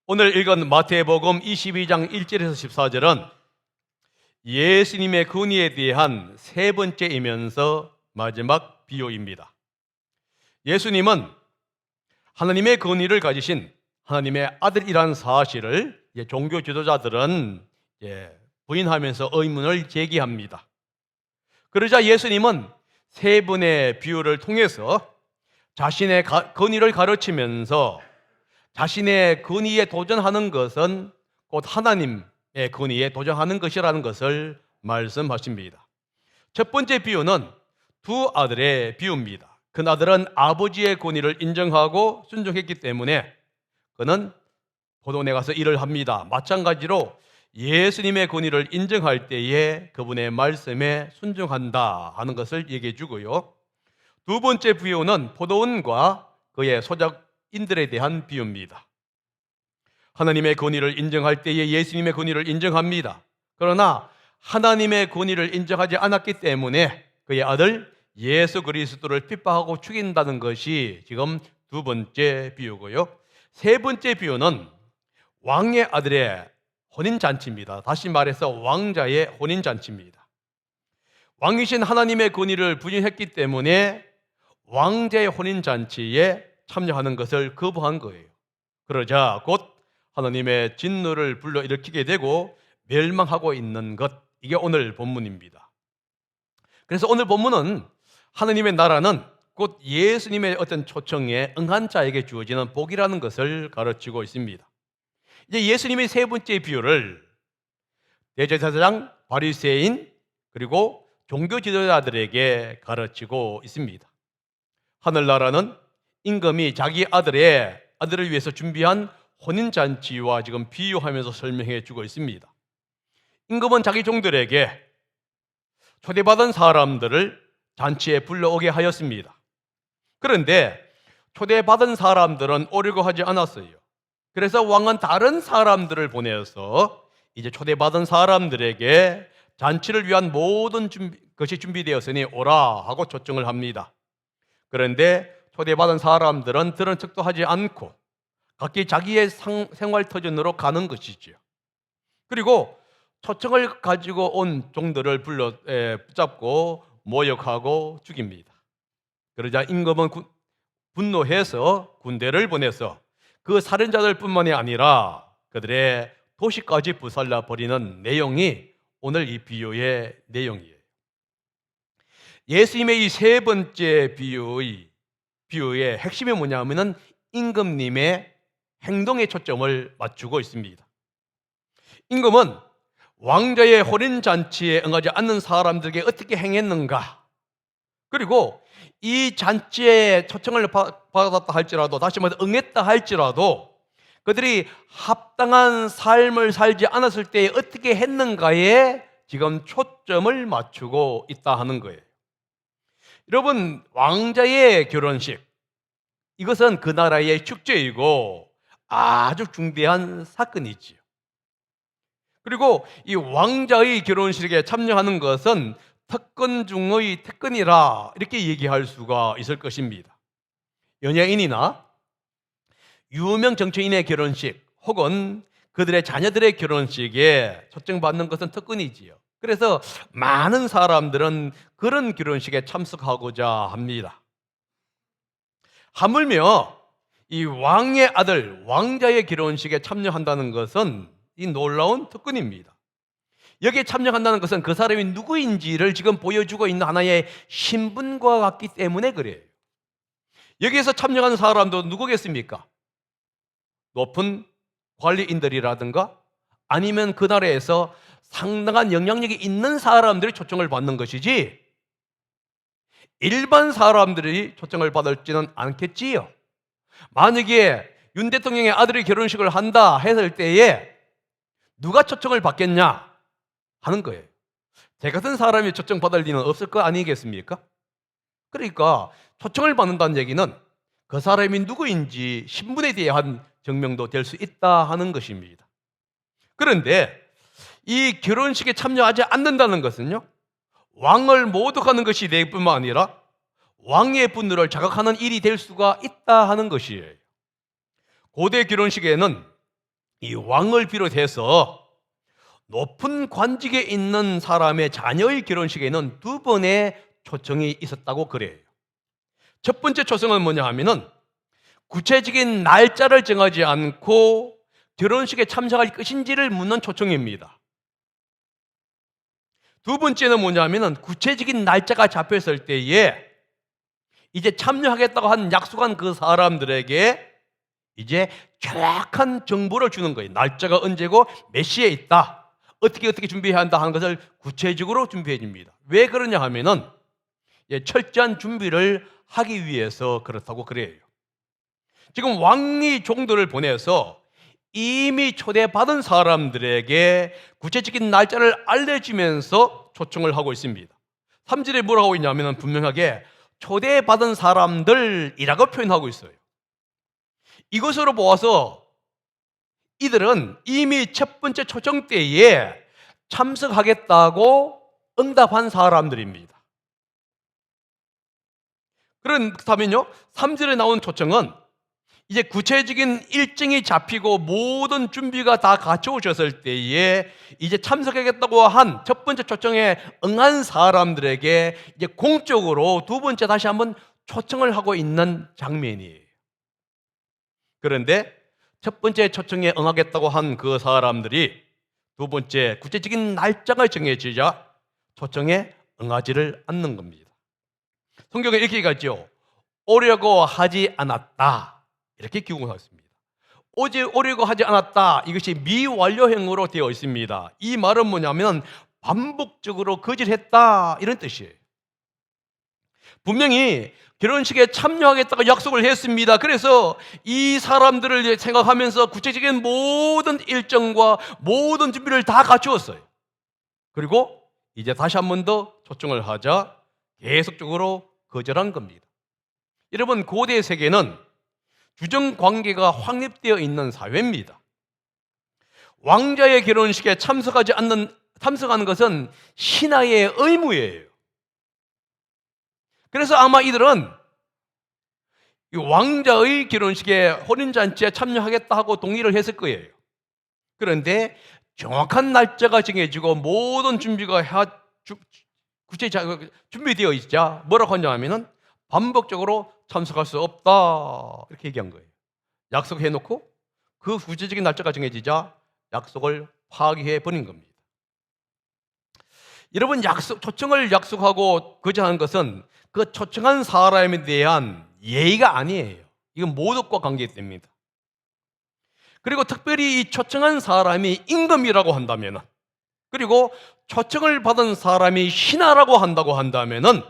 오늘 읽은 마태복음 22장 1절에서 14절은 예수님의 권위에 대한 세 번째이면서 마지막 비유입니다. 예수님은 하나님의 권위를 가지신 하나님의 아들이라는 사실을 종교 지도자들은 부인하면서 의문을 제기합니다. 그러자 예수님은 세 분의 비유를 통해서 자신의 권위를 가르치면서 자신의 권위에 도전하는 것은 곧 하나님의 권위에 도전하는 것이라는 것을 말씀하십니다. 첫 번째 비유는 두 아들의 비유입니다. 그 아들은 아버지의 권위를 인정하고 순종했기 때문에 그는 포도원에 가서 일을 합니다. 마찬가지로 예수님의 권위를 인정할 때에 그분의 말씀에 순종한다 하는 것을 얘기해 주고요. 두 번째 비유는 포도원과 그의 소작인들에 대한 비유입니다. 하나님의 권위를 인정할 때에 예수님의 권위를 인정합니다. 그러나 하나님의 권위를 인정하지 않았기 때문에 그의 아들 예수 그리스도를 핍박하고 죽인다는 것이 지금 두 번째 비유고요. 세 번째 비유는 왕의 아들의 혼인잔치입니다. 다시 말해서 왕자의 혼인잔치입니다. 왕이신 하나님의 권위를 부인했기 때문에 왕자의 혼인잔치에 참여하는 것을 거부한 거예요. 그러자 곧 하나님의 진노를 불러일으키게 되고 멸망하고 있는 것, 이게 오늘 본문입니다. 그래서 오늘 본문은 하나님의 나라는 곧 예수님의 어떤 초청에 응한 자에게 주어지는 복이라는 것을 가르치고 있습니다. 이제 예수님의 세 번째 비유를 대제사장, 바리새인 그리고 종교 지도자들에게 가르치고 있습니다. 하늘나라는 임금이 자기 아들을 위해서 준비한 혼인잔치와 지금 비유하면서 설명해 주고 있습니다. 임금은 자기 종들에게 초대받은 사람들을 잔치에 불러오게 하였습니다. 그런데 초대받은 사람들은 오려고 하지 않았어요. 그래서 왕은 다른 사람들을 보내서 이제 초대받은 사람들에게 잔치를 위한 모든 것이 준비되었으니 오라 하고 초청을 합니다. 그런데 초대받은 사람들은 들은 척도 하지 않고 각기 자기의 생활터전으로 가는 것이지요. 그리고 초청을 가지고 온 종들을 붙잡고 모욕하고 죽입니다. 그러자 임금은 분노해서 군대를 보내서 그 살인자들 뿐만이 아니라 그들의 도시까지 불살라 버리는 내용이 오늘 이 비유의 내용이에요. 예수님의 이 세 번째 비유의 핵심이 뭐냐면은 임금님의 행동에 초점을 맞추고 있습니다. 임금은 왕자의 혼인잔치에 응하지 않는 사람들에게 어떻게 행했는가, 그리고 이 잔치에 초청을 받았다 할지라도, 다시 말해서 응했다 할지라도 그들이 합당한 삶을 살지 않았을 때 어떻게 했는가에 지금 초점을 맞추고 있다 하는 거예요. 여러분, 왕자의 결혼식, 이것은 그 나라의 축제이고 아주 중대한 사건이지요. 그리고 이 왕자의 결혼식에 참여하는 것은 특권 중의 특권이라 이렇게 얘기할 수가 있을 것입니다. 연예인이나 유명 정치인의 결혼식 혹은 그들의 자녀들의 결혼식에 초청받는 것은 특권이지요. 그래서 많은 사람들은 그런 결혼식에 참석하고자 합니다. 하물며 이 왕의 아들, 왕자의 결혼식에 참여한다는 것은 이 놀라운 특권입니다. 여기에 참여한다는 것은 그 사람이 누구인지를 지금 보여주고 있는 하나의 신분과 같기 때문에 그래요. 여기에서 참여하는 사람도 누구겠습니까? 높은 관리인들이라든가 아니면 그 나라에서 상당한 영향력이 있는 사람들이 초청을 받는 것이지 일반 사람들이 초청을 받을지는 않겠지요. 만약에 윤 대통령의 아들이 결혼식을 한다 했을 때에 누가 초청을 받겠냐 하는 거예요. 제 같은 사람이 초청받을 리는 없을 거 아니겠습니까? 그러니까 초청을 받는다는 얘기는 그 사람이 누구인지 신분에 대한 증명도 될 수 있다 하는 것입니다. 그런데 이 결혼식에 참여하지 않는다는 것은요, 왕을 모독하는 것이 될 뿐만 아니라 왕의 분노를 자극하는 일이 될 수가 있다 하는 것이에요. 고대 결혼식에는 이 왕을 비롯해서 높은 관직에 있는 사람의 자녀의 결혼식에는 두 번의 초청이 있었다고 그래요. 첫 번째 초청은 뭐냐 하면은 구체적인 날짜를 정하지 않고 결혼식에 참석할 것인지를 묻는 초청입니다. 두 번째는 뭐냐면은 구체적인 날짜가 잡혔을 때에 이제 참여하겠다고 한 약속한 그 사람들에게 이제 정확한 정보를 주는 거예요. 날짜가 언제고 몇 시에 있다, 어떻게 준비해야 한다 하는 것을 구체적으로 준비해 줍니다. 왜 그러냐 하면은 철저한 준비를 하기 위해서 그렇다고 그래요. 지금 왕이 종들을 보내서 이미 초대받은 사람들에게 구체적인 날짜를 알려주면서 초청을 하고 있습니다. 3절에 뭐라고 있냐면 분명하게 초대받은 사람들이라고 표현하고 있어요. 이것으로 보아서 이들은 이미 첫 번째 초청 때에 참석하겠다고 응답한 사람들입니다. 그렇다면요, 3절에 나온 초청은 이제 구체적인 일정이 잡히고 모든 준비가 다 갖춰졌을 때에 이제 참석하겠다고 한 첫 번째 초청에 응한 사람들에게 이제 공적으로 두 번째 다시 한번 초청을 하고 있는 장면이에요. 그런데 첫 번째 초청에 응하겠다고 한 그 사람들이 두 번째 구체적인 날짜가 정해지자 초청에 응하지를 않는 겁니다. 성경에 이렇게 얘기하죠. 오려고 하지 않았다, 이렇게 기록하고 있습니다. 오려고 하지 않았다, 이것이 미완료형으로 되어 있습니다. 이 말은 뭐냐면 반복적으로 거절했다, 이런 뜻이에요. 분명히 결혼식에 참여하겠다고 약속을 했습니다. 그래서 이 사람들을 생각하면서 구체적인 모든 일정과 모든 준비를 다 갖추었어요. 그리고 이제 다시 한 번 더 초청을 하자 계속적으로 거절한 겁니다. 여러분, 고대 세계는 주정 관계가 확립되어 있는 사회입니다. 왕자의 결혼식에 참석하는 것은 신하의 의무예요. 그래서 아마 이들은 이 왕자의 결혼식에 혼인잔치에 참여하겠다 하고 동의를 했을 거예요. 그런데 정확한 날짜가 정해지고 모든 준비가 준비되어 있자 뭐라고 하냐면은 반복적으로 참석할 수 없다, 이렇게 얘기한 거예요. 약속해놓고 그 구체적인 날짜가 정해지자 약속을 파기해 버린 겁니다. 여러분, 초청을 약속하고 거절하는 것은 그 초청한 사람에 대한 예의가 아니에요. 이건 모독과 관계됩니다. 그리고 특별히 이 초청한 사람이 임금이라고 한다면, 그리고 초청을 받은 사람이 신하라고 한다고 한다면은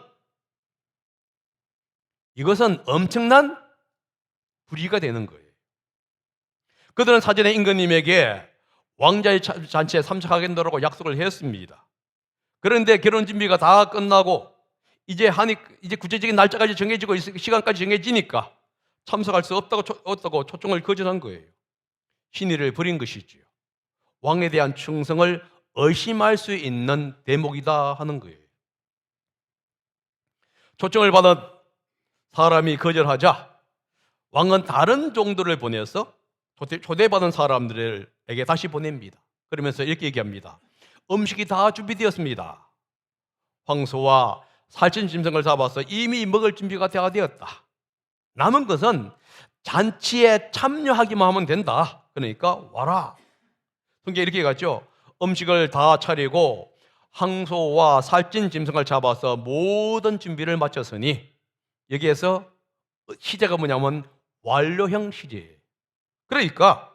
이것은 엄청난 불의가 되는 거예요. 그들은 사전에 임금님에게 왕자의 잔치에 참석하겠다고 약속을 했습니다. 그런데 결혼 준비가 다 끝나고 이제 구체적인 날짜까지 정해지고 시간까지 정해지니까 참석할 수 없다고 초청을 거절한 거예요. 신의를 버린 것이지요. 왕에 대한 충성을 의심할 수 있는 대목이다 하는 거예요. 초청을 받은 사람이 거절하자 왕은 다른 종들을 보내서 초대받은 사람들에게 다시 보냅니다. 그러면서 이렇게 얘기합니다. 음식이 다 준비되었습니다. 황소와 살찐 짐승을 잡아서 이미 먹을 준비가 다 되었다. 남은 것은 잔치에 참여하기만 하면 된다. 그러니까 와라. 성경에 이렇게 얘기하죠. 음식을 다 차리고 황소와 살찐 짐승을 잡아서 모든 준비를 마쳤으니, 여기에서 시제가 뭐냐면 완료형 시제예요. 그러니까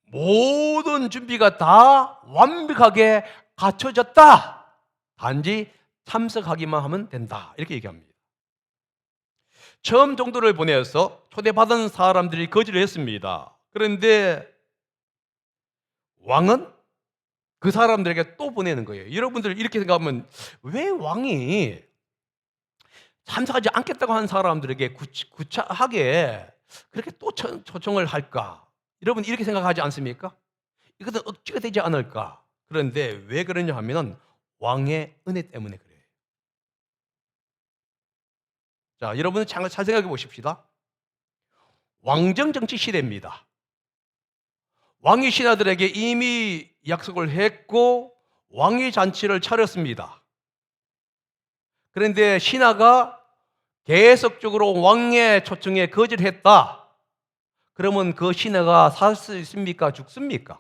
모든 준비가 다 완벽하게 갖춰졌다. 단지 참석하기만 하면 된다. 이렇게 얘기합니다. 처음 정도를 보내서 초대받은 사람들이 거절을 했습니다. 그런데 왕은 그 사람들에게 또 보내는 거예요. 여러분들 이렇게 생각하면 왜 왕이 참석하지 않겠다고 한 사람들에게 구차하게 그렇게 또 초청을 할까? 여러분 이렇게 생각하지 않습니까? 이것은 억지가 되지 않을까? 그런데 왜 그러냐 하면 왕의 은혜 때문에 그래요. 자, 여러분은 잘 생각해 보십시다. 왕정 정치 시대입니다. 왕이 신하들에게 이미 약속을 했고 왕의 잔치를 차렸습니다. 그런데 신하가 계속적으로 왕의 초청에 거절했다. 그러면 그 신하가 살 수 있습니까? 죽습니까?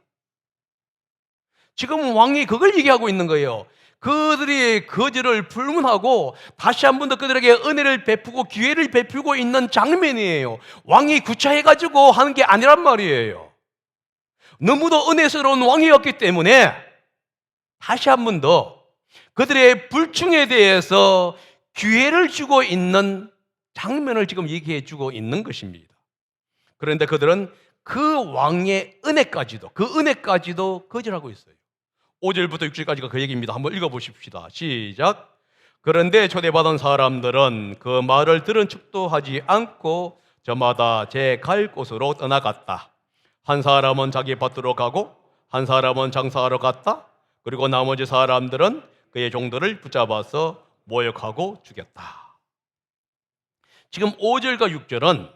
지금 왕이 그걸 얘기하고 있는 거예요. 그들이 거절을 불문하고 다시 한 번 더 그들에게 은혜를 베푸고 기회를 베푸고 있는 장면이에요. 왕이 구차해가지고 하는 게 아니란 말이에요. 너무도 은혜스러운 왕이었기 때문에 다시 한 번 더 그들의 불충에 대해서 기회를 주고 있는 장면을 지금 얘기해 주고 있는 것입니다. 그런데 그들은 그 왕의 은혜까지도 거절하고 있어요. 5절부터 6절까지가 그 얘기입니다. 한번 읽어보십시다. 시작. 그런데 초대받은 사람들은 그 말을 들은 척도 하지 않고 저마다 제 갈 곳으로 떠나갔다. 한 사람은 자기 밭으로 가고 한 사람은 장사하러 갔다. 그리고 나머지 사람들은 그의 종들을 붙잡아서 모욕하고 죽였다. 지금 5절과 6절은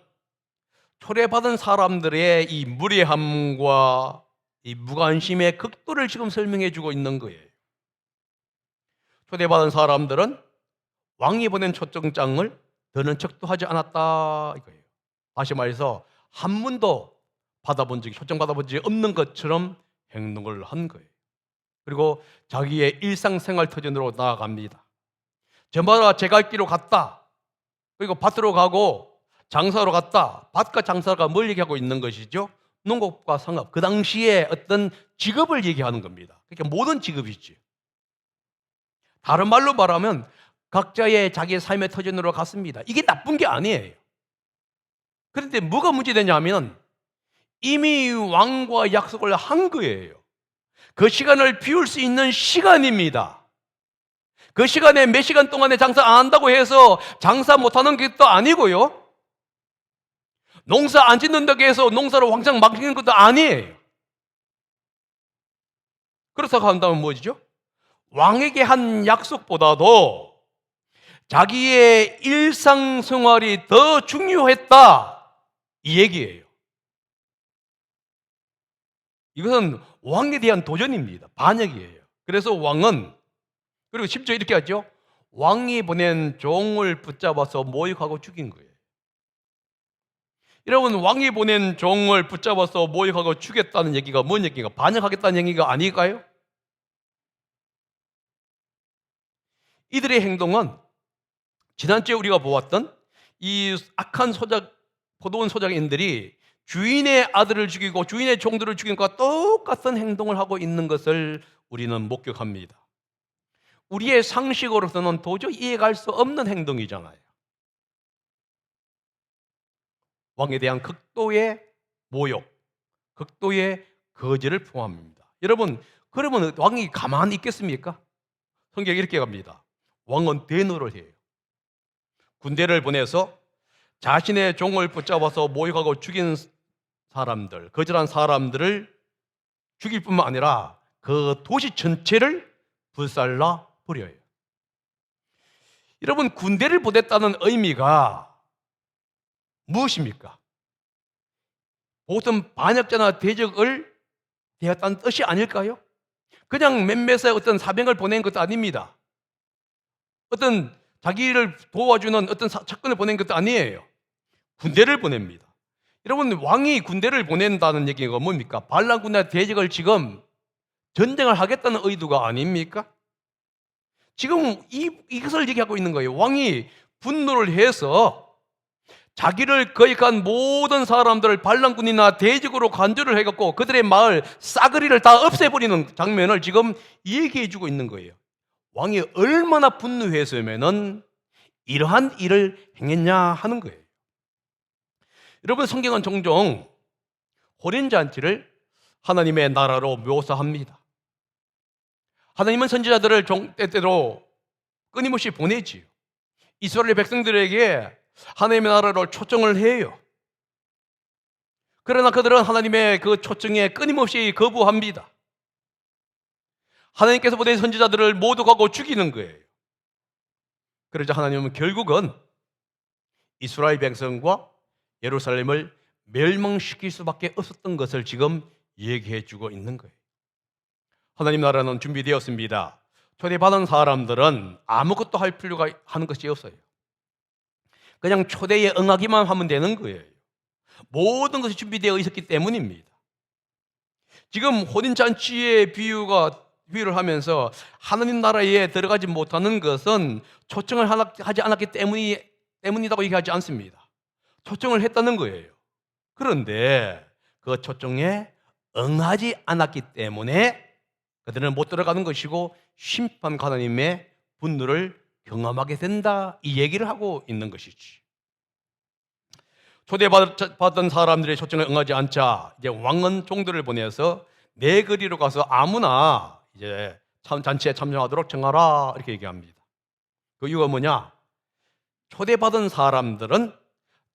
초대받은 사람들의 이 무례함과 이 무관심의 극도를 지금 설명해 주고 있는 거예요. 초대받은 사람들은 왕이 보낸 초청장을 드는 척도 하지 않았다 이거예요. 다시 말해서 한 번도 초청 받아본 적이 없는 것처럼 행동을 한 거예요. 그리고 자기의 일상생활 터전으로 나아갑니다. 저마다 제 갈 길로 갔다. 그리고 밭으로 가고 장사로 갔다. 밭과 장사가 뭘 얘기하고 있는 것이죠? 농업과 상업, 그 당시에 어떤 직업을 얘기하는 겁니다. 그러니까 모든 직업이지. 다른 말로 말하면 각자의 자기의 삶의 터전으로 갔습니다. 이게 나쁜 게 아니에요. 그런데 뭐가 문제되냐면 이미 왕과 약속을 한 거예요. 그 시간을 비울 수 있는 시간입니다. 그 시간에 몇 시간 동안에 장사 안 한다고 해서 장사 못하는 것도 아니고요. 농사 안 짓는다고 해서 농사를 왕창 맡기는 것도 아니에요. 그렇다고 한다면 뭐죠? 왕에게 한 약속보다도 자기의 일상생활이 더 중요했다 이 얘기예요. 이것은 왕에 대한 도전입니다. 반역이에요. 그래서 왕은 그리고 심지어 이렇게 하죠. 왕이 보낸 종을 붙잡아서 모욕하고 죽인 거예요. 여러분, 왕이 보낸 종을 붙잡아서 모욕하고 죽였다는 얘기가 뭔 얘기인가? 반역하겠다는 얘기가 아닐까요? 이들의 행동은 지난주에 우리가 보았던 이 악한 포도원 소작인들이 주인의 아들을 죽이고 주인의 종들을 죽인 것과 똑같은 행동을 하고 있는 것을 우리는 목격합니다. 우리의 상식으로서는 도저히 이해할 수 없는 행동이잖아요. 왕에 대한 극도의 모욕, 극도의 거절을 포함합니다. 여러분, 그러면 왕이 가만히 있겠습니까? 성경이 이렇게 갑니다. 왕은 대노를 해요. 군대를 보내서 자신의 종을 붙잡아서 모욕하고 죽인 사람들, 거절한 사람들을 죽일 뿐만 아니라 그 도시 전체를 불살라 버려요. 여러분, 군대를 보냈다는 의미가 무엇입니까? 보통 반역자나 대적을 대했다는 뜻이 아닐까요? 그냥 몇몇의 어떤 사병을 보낸 것도 아닙니다. 어떤 자기를 도와주는 어떤 사건을 보낸 것도 아니에요. 군대를 보냅니다. 여러분, 왕이 군대를 보낸다는 얘기가 뭡니까? 반란군과 대적을 지금 전쟁을 하겠다는 의도가 아닙니까? 지금 이것을 얘기하고 있는 거예요. 왕이 분노를 해서 자기를 거역한 모든 사람들을 반란군이나 대적으로 간주를 해갖고 그들의 마을 싸그리를 다 없애버리는 장면을 지금 얘기해주고 있는 거예요. 왕이 얼마나 분노했으면은 이러한 일을 행했냐 하는 거예요. 여러분, 성경은 종종 호련잔치를 하나님의 나라로 묘사합니다. 하나님은 선지자들을 때때로 끊임없이 보내지요. 이스라엘 백성들에게 하나님의 나라로 초청을 해요. 그러나 그들은 하나님의 그 초청에 끊임없이 거부합니다. 하나님께서 보낸 선지자들을 모두 가고 죽이는 거예요. 그러자 하나님은 결국은 이스라엘 백성과 예루살렘을 멸망시킬 수밖에 없었던 것을 지금 얘기해 주고 있는 거예요. 하나님 나라는 준비되었습니다. 초대받은 사람들은 아무것도 할 필요가 하는 것이 없어요. 그냥 초대에 응하기만 하면 되는 거예요. 모든 것이 준비되어 있었기 때문입니다. 지금 혼인잔치의 비유를 하면서 하나님 나라에 들어가지 못하는 것은 초청을 하지 않았기 때문이라고 얘기하지 않습니다. 초청을 했다는 거예요. 그런데 그 초청에 응하지 않았기 때문에 그들은 못 들어가는 것이고 심판가 하나님의 분노를 경험하게 된다, 이 얘기를 하고 있는 것이지. 초대받은 사람들의 초청에 응하지 않자 이제 왕은 종들을 보내서 내 거리로 가서 아무나 이제 잔치에 참여하도록 청하라, 이렇게 얘기합니다. 그 이유가 뭐냐? 초대받은 사람들은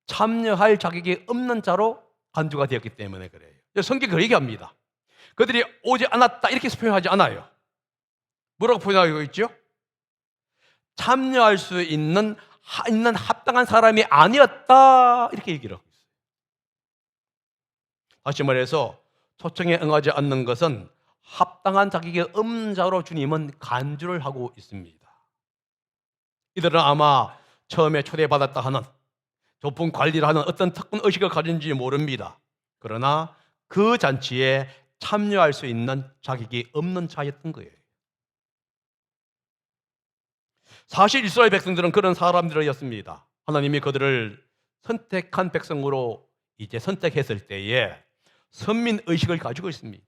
참여할 자격이 없는 자로 간주가 되었기 때문에 그래요. 성경이 그 얘기합니다. 그들이 오지 않았다 이렇게 표현하지 않아요. 뭐라고 표현하고 있죠? 참여할 수 있는 합당한 사람이 아니었다, 이렇게 얘기를 하고 있어요. 다시 말해서 초청에 응하지 않는 것은 합당한 자격이 없는 자로 주님은 간주를 하고 있습니다. 이들은 아마 처음에 초대받았다 하는, 조품 관리를 하는 어떤 특권 의식을 가진지 모릅니다. 그러나 그 잔치에 참여할 수 있는 자격이 없는 자였던 거예요. 사실 이스라엘 백성들은 그런 사람들이었습니다. 하나님이 그들을 선택한 백성으로 이제 선택했을 때에 선민의식을 가지고 있습니다.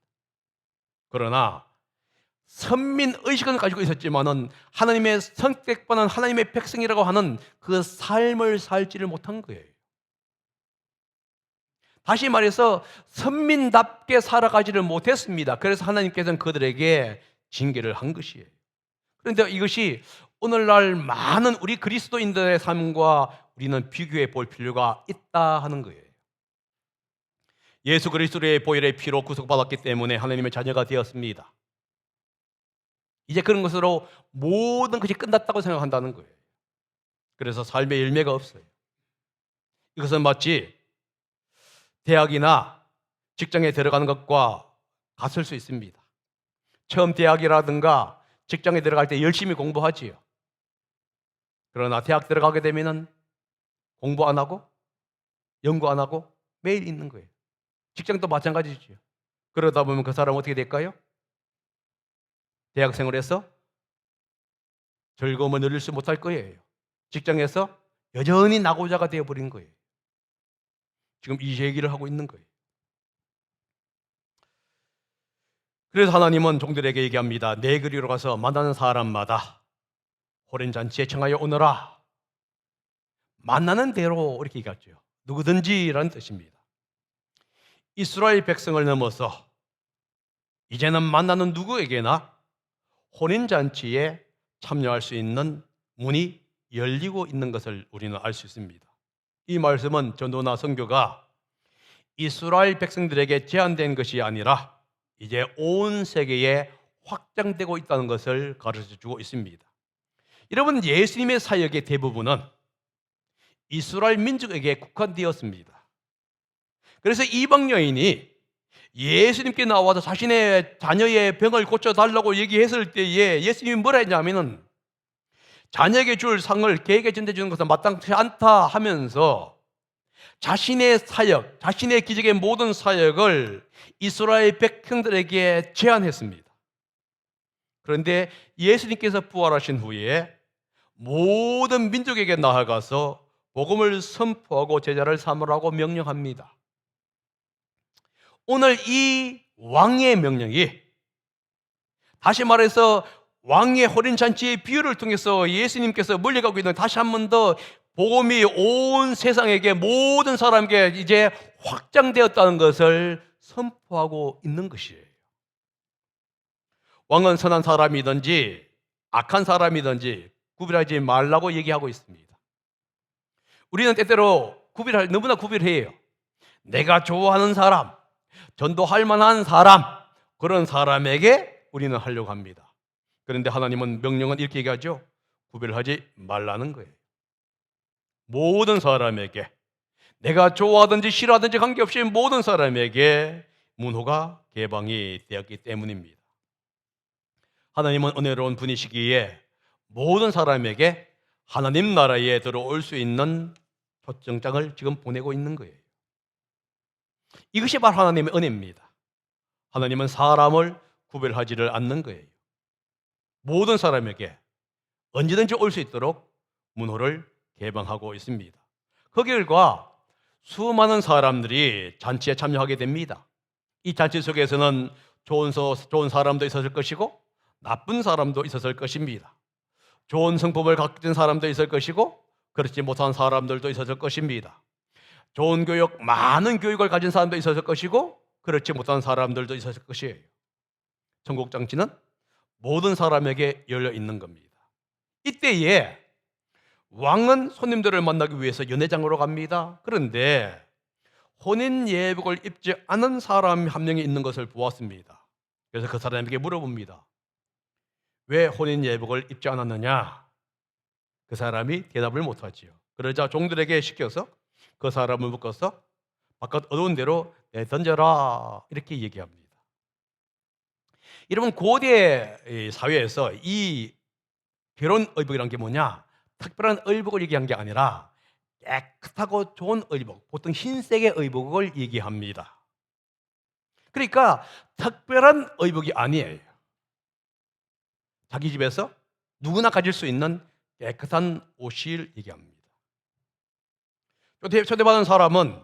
그러나 선민의식은 가지고 있었지만은 하나님의 선택받은 하나님의 백성이라고 하는 그 삶을 살지를 못한 거예요. 다시 말해서 선민답게 살아가지를 못했습니다. 그래서 하나님께서는 그들에게 징계를 한 것이에요. 그런데 이것이 오늘날 많은 우리 그리스도인들의 삶과 우리는 비교해 볼 필요가 있다 하는 거예요. 예수 그리스도의 보혈의 피로 구속받았기 때문에 하나님의 자녀가 되었습니다. 이제 그런 것으로 모든 것이 끝났다고 생각한다는 거예요. 그래서 삶의 열매가 없어요. 이것은 마치 대학이나 직장에 들어가는 것과 같을 수 있습니다. 처음 대학이라든가 직장에 들어갈 때 열심히 공부하지요. 그러나 대학 들어가게 되면은 공부 안 하고 연구 안 하고 매일 있는 거예요. 직장도 마찬가지죠. 그러다 보면 그 사람은 어떻게 될까요? 대학 생활에서 즐거움을 누릴 수 못할 거예요. 직장에서 여전히 낙오자가 되어버린 거예요. 지금 이 얘기를 하고 있는 거예요. 그래서 하나님은 종들에게 얘기합니다. 내 그리로 가서 만나는 사람마다 호련잔치에 청하여 오너라. 만나는 대로 이렇게 얘기하죠. 누구든지라는 뜻입니다. 이스라엘 백성을 넘어서 이제는 만나는 누구에게나 혼인잔치에 참여할 수 있는 문이 열리고 있는 것을 우리는 알 수 있습니다. 이 말씀은 전도나 선교가 이스라엘 백성들에게 제한된 것이 아니라 이제 온 세계에 확장되고 있다는 것을 가르쳐주고 있습니다. 여러분, 예수님의 사역의 대부분은 이스라엘 민족에게 국한되었습니다. 그래서 이방 여인이 예수님께 나와서 자신의 자녀의 병을 고쳐달라고 얘기했을 때에 예수님이 뭐라 했냐면은 자녀에게 줄 상을 개에게 전해주는 것은 마땅치 않다 하면서 자신의 사역, 자신의 기적의 모든 사역을 이스라엘 백성들에게 제안했습니다. 그런데 예수님께서 부활하신 후에 모든 민족에게 나아가서 복음을 선포하고 제자를 삼으라고 명령합니다. 오늘 이 왕의 명령이, 다시 말해서 왕의 호련잔치의 비유를 통해서 예수님께서 물려가고 있는, 다시 한 번 더 복음이 온 세상에게, 모든 사람에게 이제 확장되었다는 것을 선포하고 있는 것이에요. 왕은 선한 사람이든지 악한 사람이든지 구별하지 말라고 얘기하고 있습니다. 우리는 때때로 너무나 구별해요. 내가 좋아하는 사람, 전도할 만한 사람, 그런 사람에게 우리는 하려고 합니다. 그런데 하나님은 명령은 이렇게 얘기하죠. 구별하지 말라는 거예요. 모든 사람에게, 내가 좋아하든지 싫어하든지 관계없이 모든 사람에게 문호가 개방이 되었기 때문입니다. 하나님은 은혜로운 분이시기에 모든 사람에게 하나님 나라에 들어올 수 있는 초청장을 지금 보내고 있는 거예요. 이것이 바로 하나님의 은혜입니다. 하나님은 사람을 구별하지를 않는 거예요. 모든 사람에게 언제든지 올 수 있도록 문호를 개방하고 있습니다. 그 결과 수많은 사람들이 잔치에 참여하게 됩니다. 이 잔치 속에서는 좋은 사람도 있었을 것이고 나쁜 사람도 있었을 것입니다. 좋은 성품을 가진 사람도 있을 것이고 그렇지 못한 사람들도 있었을 것입니다. 좋은 교육, 많은 교육을 가진 사람도 있었을 것이고 그렇지 못한 사람들도 있었을 것이에요. 천국 잔치는 모든 사람에게 열려 있는 겁니다. 이때에 왕은 손님들을 만나기 위해서 연회장으로 갑니다. 그런데 혼인 예복을 입지 않은 사람 한 명이 있는 것을 보았습니다. 그래서 그 사람에게 물어봅니다. 왜 혼인 예복을 입지 않았느냐? 그 사람이 대답을 못하지요. 그러자 종들에게 시켜서 그 사람을 묶어서 바깥 어두운 데로 내던져라 이렇게 얘기합니다. 여러분, 고대 사회에서 이 결혼 의복이란 게 뭐냐? 특별한 의복을 얘기한 게 아니라 깨끗하고 좋은 의복, 보통 흰색의 의복을 얘기합니다. 그러니까 특별한 의복이 아니에요. 자기 집에서 누구나 가질 수 있는 깨끗한 옷을 얘기합니다. 초대받은 사람은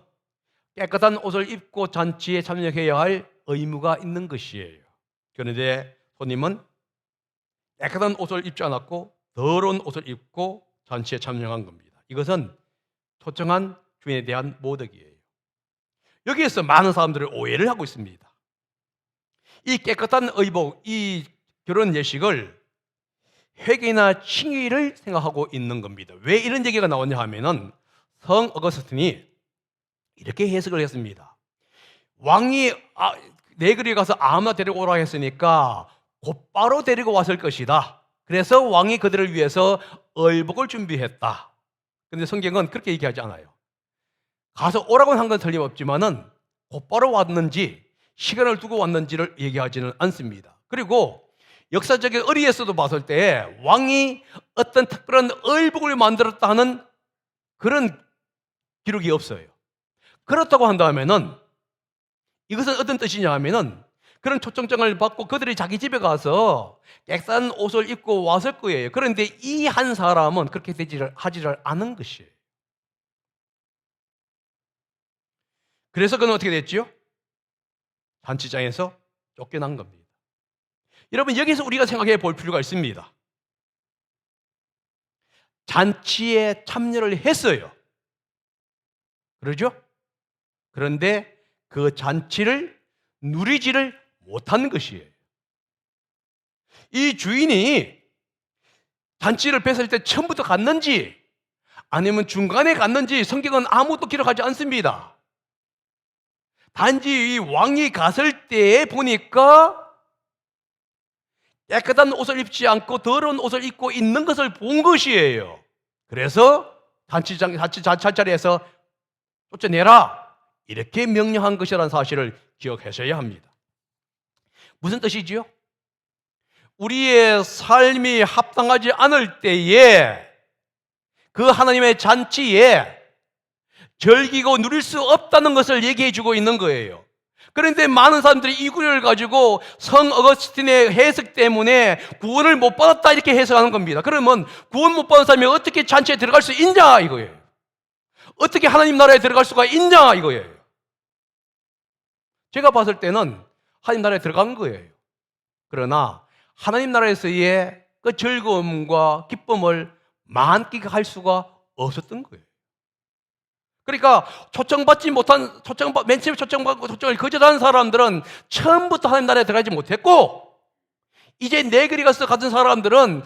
깨끗한 옷을 입고 잔치에 참여해야 할 의무가 있는 것이에요. 그런데 손님은 깨끗한 옷을 입지 않았고 더러운 옷을 입고 잔치에 참여한 겁니다. 이것은 초청한 주인에 대한 모독이에요. 여기에서 많은 사람들이 오해를 하고 있습니다. 이 깨끗한 의복, 이 결혼 예식을 회개나 칭의를 생각하고 있는 겁니다. 왜 이런 얘기가 나오냐 하면은 성 어거스틴이 이렇게 해석을 했습니다. 왕이 네그리에 가서 아무나 데리고 오라 했으니까 곧바로 데리고 왔을 것이다. 그래서 왕이 그들을 위해서 의복을 준비했다. 그런데 성경은 그렇게 얘기하지 않아요. 가서 오라고 한 건 틀림없지만은 곧바로 왔는지 시간을 두고 왔는지를 얘기하지는 않습니다. 그리고 역사적인 의리에서도 봤을 때 왕이 어떤 특별한 의복을 만들었다 하는 그런 기록이 없어요. 그렇다고 한다면은 이것은 어떤 뜻이냐 하면은 그런 초청장을 받고 그들이 자기 집에 가서 깨끗한 옷을 입고 왔을 거예요. 그런데 이 한 사람은 그렇게 하지를 않은 것이에요. 그래서 그는 어떻게 됐지요? 잔치장에서 쫓겨난 겁니다. 여러분, 여기서 우리가 생각해 볼 필요가 있습니다. 잔치에 참여를 했어요. 그러죠? 그런데 그 잔치를 누리지를 못한 것이에요. 이 주인이 잔치를 뵀을 때 처음부터 갔는지 아니면 중간에 갔는지 성경은 아무것도 기록하지 않습니다. 단지 이 왕이 갔을 때 보니까 깨끗한 옷을 입지 않고 더러운 옷을 입고 있는 것을 본 것이에요. 그래서 잔치자리에서 쫓아내라 이렇게 명령한 것이라는 사실을 기억하셔야 합니다. 무슨 뜻이지요? 우리의 삶이 합당하지 않을 때에 그 하나님의 잔치에 즐기고 누릴 수 없다는 것을 얘기해 주고 있는 거예요. 그런데 많은 사람들이 이 구절을 가지고 성 어거스틴의 해석 때문에 구원을 못 받았다 이렇게 해석하는 겁니다. 그러면 구원 못 받은 사람이 어떻게 잔치에 들어갈 수 있냐 이거예요. 어떻게 하나님 나라에 들어갈 수가 있냐 이거예요. 제가 봤을 때는 하나님 나라에 들어간 거예요. 그러나 하나님 나라에서의 그 즐거움과 기쁨을 만끽할 수가 없었던 거예요. 그러니까 맨 처음에 초청받고 초청을 거절한 사람들은 처음부터 하나님 나라에 들어가지 못했고, 이제 네그리가서 같은 사람들은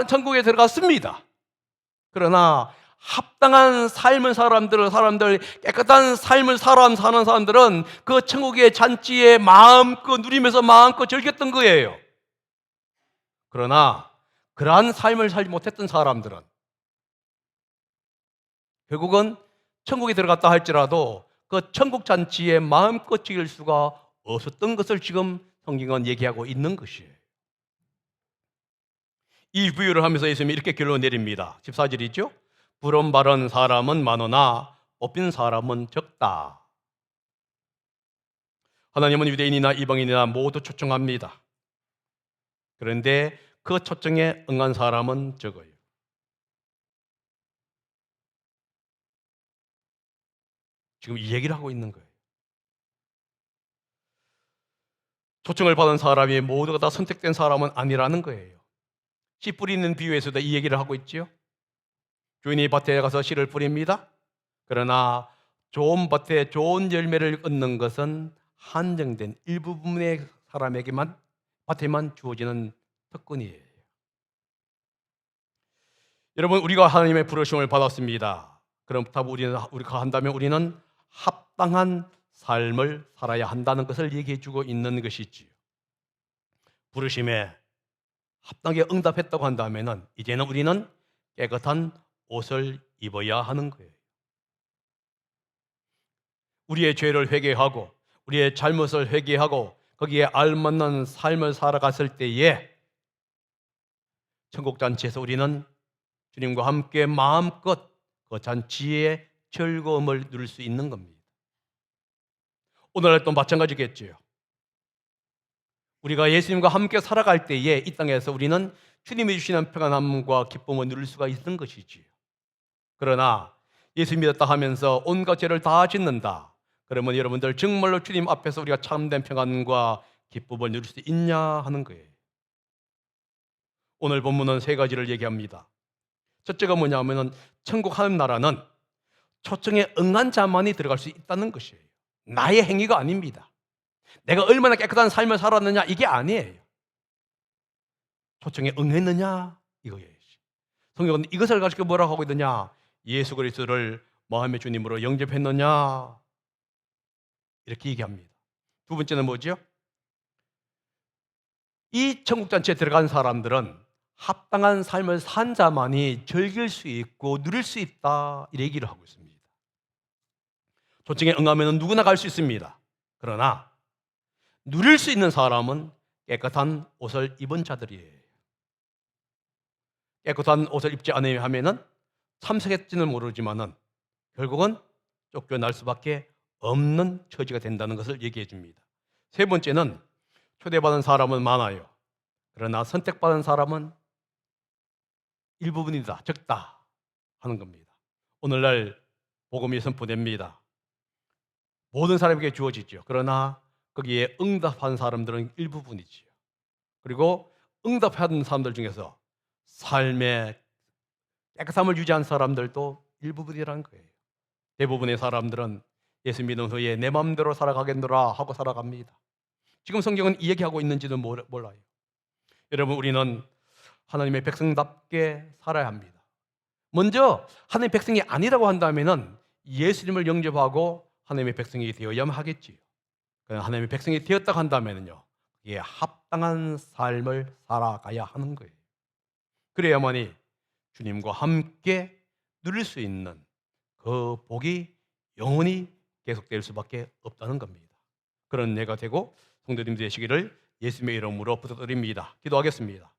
천국에 들어갔습니다. 그러나 합당한 삶을 사람들 깨끗한 삶을 사는 사람들은 그 천국의 잔치에 마음껏 누리면서 마음껏 즐겼던 거예요. 그러나 그러한 삶을 살지 못했던 사람들은 결국은 천국에 들어갔다 할지라도 그 천국 잔치에 마음껏 즐길 수가 없었던 것을 지금 성경은 얘기하고 있는 것이에요. 이 부유를 하면서 예수님이 이렇게 결론 내립니다. 14절이죠. 부름 바른 사람은 많으나 뽑힌 사람은 적다. 하나님은 유대인이나 이방인이나 모두 초청합니다. 그런데 그 초청에 응한 사람은 적어요. 지금 이 얘기를 하고 있는 거예요. 초청을 받은 사람이 모두가 다 선택된 사람은 아니라는 거예요. 씨 뿌리는 비유에서도 이 얘기를 하고 있지요. 주인이 밭에 가서 씨를 뿌립니다. 그러나 좋은 밭에 좋은 열매를 얻는 것은 한정된 일부분의 사람에게만, 밭에만 주어지는 특권이에요. 여러분, 우리가 하나님의 부르심을 받았습니다. 그렇다고 우리가 한다면 우리는 합당한 삶을 살아야 한다는 것을 얘기해 주고 있는 것이지요. 부르심에 합당하게 응답했다고 한다면 이제는 우리는 깨끗한 옷을 입어야 하는 거예요. 우리의 죄를 회개하고 우리의 잘못을 회개하고 거기에 알맞는 삶을 살아갔을 때에 천국 잔치에서 우리는 주님과 함께 마음껏 그 잔치의 즐거움을 누릴 수 있는 겁니다. 오늘날도 마찬가지겠지요. 우리가 예수님과 함께 살아갈 때에 이 땅에서 우리는 주님이 주시는 평안함과 기쁨을 누릴 수가 있는 것이지요. 그러나 예수 믿었다 하면서 온갖 죄를 다 짓는다. 그러면 여러분들 정말로 주님 앞에서 우리가 참된 평안과 기쁨을 누릴 수 있냐 하는 거예요. 오늘 본문은 세 가지를 얘기합니다. 첫째가 뭐냐면은 천국 하늘 나라는 초청에 응한 자만이 들어갈 수 있다는 것이에요. 나의 행위가 아닙니다. 내가 얼마나 깨끗한 삶을 살았느냐 이게 아니에요. 초청에 응했느냐 이거예요. 성경은 이것을 가지고 뭐라고 하고 있느냐? 예수 그리스도를 마음의 주님으로 영접했느냐 이렇게 얘기합니다. 두 번째는 뭐죠? 이 천국 잔치에 들어간 사람들은 합당한 삶을 산 자만이 즐길 수 있고 누릴 수 있다 이 얘기를 하고 있습니다. 초청에 응하면 누구나 갈 수 있습니다. 그러나 누릴 수 있는 사람은 깨끗한 옷을 입은 자들이에요. 깨끗한 옷을 입지 않으면 하면은 참석했지는 모르지만은 결국은 쫓겨날 수밖에 없는 처지가 된다는 것을 얘기해 줍니다. 세 번째는 초대받은 사람은 많아요. 그러나 선택받은 사람은 일부분이다, 적다 하는 겁니다. 오늘날 복음이 선포됩니다. 모든 사람에게 주어지죠. 그러나 거기에 응답한 사람들은 일부분이지요. 그리고 응답한 사람들 중에서 삶의 깨끗함을 유지한 사람들도 일부분이라는 거예요. 대부분의 사람들은 예수 믿은 후에 내 마음대로 살아가겠노라 하고 살아갑니다. 지금 성경은 이 얘기하고 있는지도 몰라요. 여러분, 우리는 하나님의 백성답게 살아야 합니다. 먼저 하나님의 백성이 아니라고 한다면 예수님을 영접하고 하나님의 백성이 되어야만 하겠지요. 하나님의 백성이 되었다고 한다면요, 이게 합당한 삶을 살아가야 하는 거예요. 그래야만이 주님과 함께 누릴 수 있는 그 복이 영원히 계속될 수밖에 없다는 겁니다. 그런 예가 되고 성도님 되시기를 예수님의 이름으로 부탁드립니다. 기도하겠습니다.